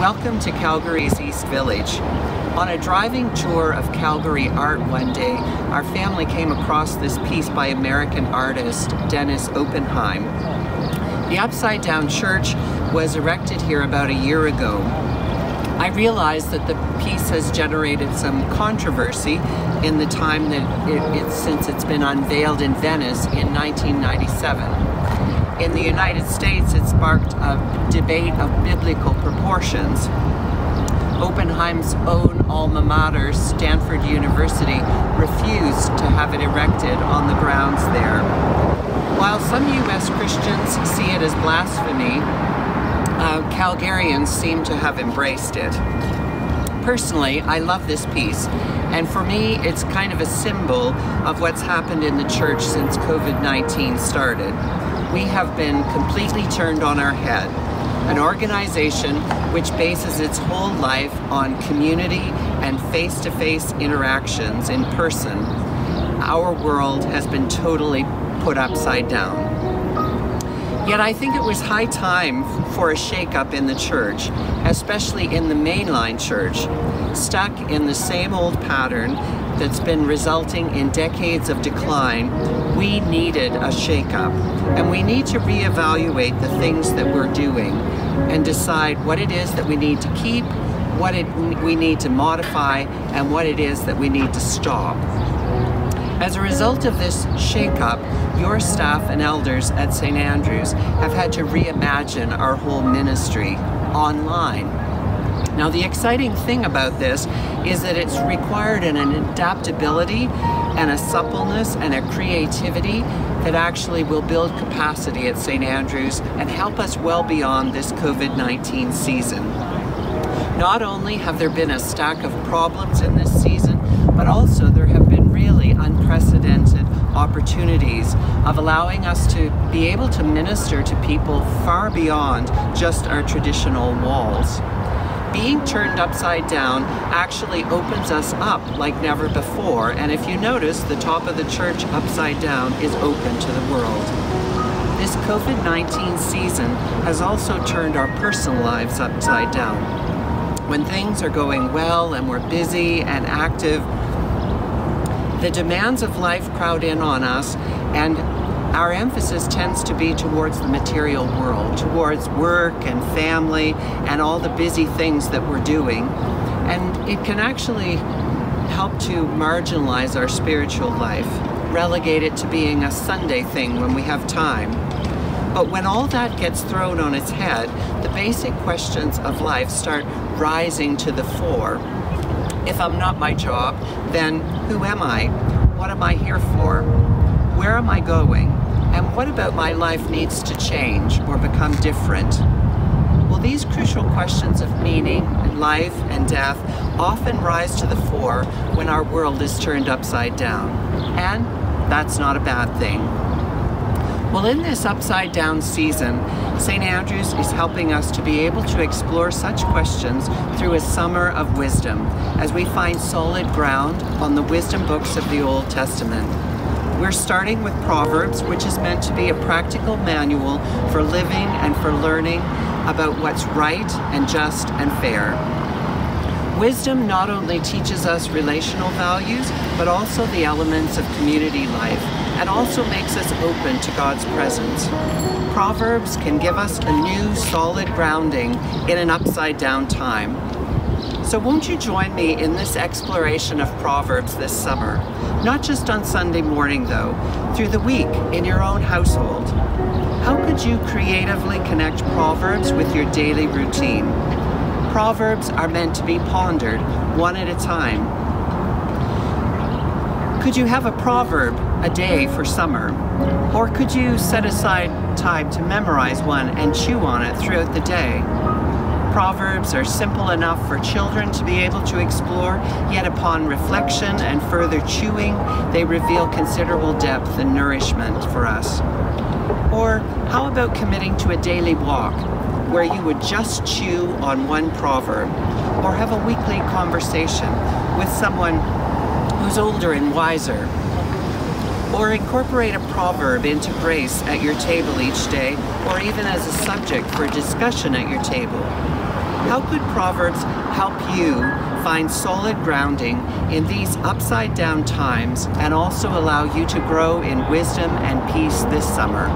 Welcome to Calgary's East Village. On a driving tour of Calgary art one day, our family came across this piece by American artist Dennis Oppenheim. The Upside Down Church was erected here about a year ago. I realized that the piece has generated some controversy in the time that since it's been unveiled in Venice in 1997. In the United States, it sparked a debate of biblical proportions. Oppenheim's own alma mater, Stanford University, refused to have it erected on the grounds there. While some U.S. Christians see it as blasphemy, Calgarians seem to have embraced it. Personally, I love this piece, and for me, it's kind of a symbol of what's happened in the church since COVID-19 started. We have been completely turned on our head. An organization which bases its whole life on community and face-to-face interactions in person. Our world has been totally put upside down. Yet I think it was high time for a shake-up in the church, especially in the mainline church, stuck in the same old pattern that's been resulting in decades of decline. We needed a shake-up, and we need to reevaluate the things that we're doing and decide what it is that we need to keep, what we need to modify, and what it is that we need to stop. As a result of this shake-up, your staff and elders at St. Andrew's have had to reimagine our whole ministry online. Now, the exciting thing about this is that it's required an adaptability and a suppleness and a creativity that actually will build capacity at St. Andrew's and help us well beyond this COVID-19 season. Not only have there been a stack of problems in this season, but also there have been really unprecedented opportunities of allowing us to be able to minister to people far beyond just our traditional walls. Being turned upside down actually opens us up like never before, and if you notice, the top of the church upside down is open to the world. This COVID-19 season has also turned our personal lives upside down. When things are going well and we're busy and active, the demands of life crowd in on us, and our emphasis tends to be towards the material world, towards work and family and all the busy things that we're doing. And it can actually help to marginalize our spiritual life, relegate it to being a Sunday thing when we have time. But when all that gets thrown on its head, the basic questions of life start rising to the fore. If I'm not my job, then who am I? What am I here for? Where am I going? And what about my life needs to change or become different? Well, these crucial questions of meaning and life and death often rise to the fore when our world is turned upside down. And that's not a bad thing. Well, in this upside down season, St. Andrew's is helping us to be able to explore such questions through a summer of wisdom as we find solid ground on the wisdom books of the Old Testament. We're starting with Proverbs, which is meant to be a practical manual for living and for learning about what's right and just and fair. Wisdom not only teaches us relational values, but also the elements of community life, and also makes us open to God's presence. Proverbs can give us a new solid grounding in an upside down time. So won't you join me in this exploration of Proverbs this summer? Not just on Sunday morning though, through the week in your own household. How could you creatively connect Proverbs with your daily routine? Proverbs are meant to be pondered one at a time. Could you have a proverb a day for summer? Or could you set aside time to memorize one and chew on it throughout the day? Proverbs are simple enough for children to be able to explore, yet upon reflection and further chewing, they reveal considerable depth and nourishment for us. Or how about committing to a daily walk where you would just chew on one proverb, or have a weekly conversation with someone who's older and wiser, or incorporate a proverb into grace at your table each day, or even as a subject for discussion at your table. How could Proverbs help you find solid grounding in these upside down times and also allow you to grow in wisdom and peace this summer?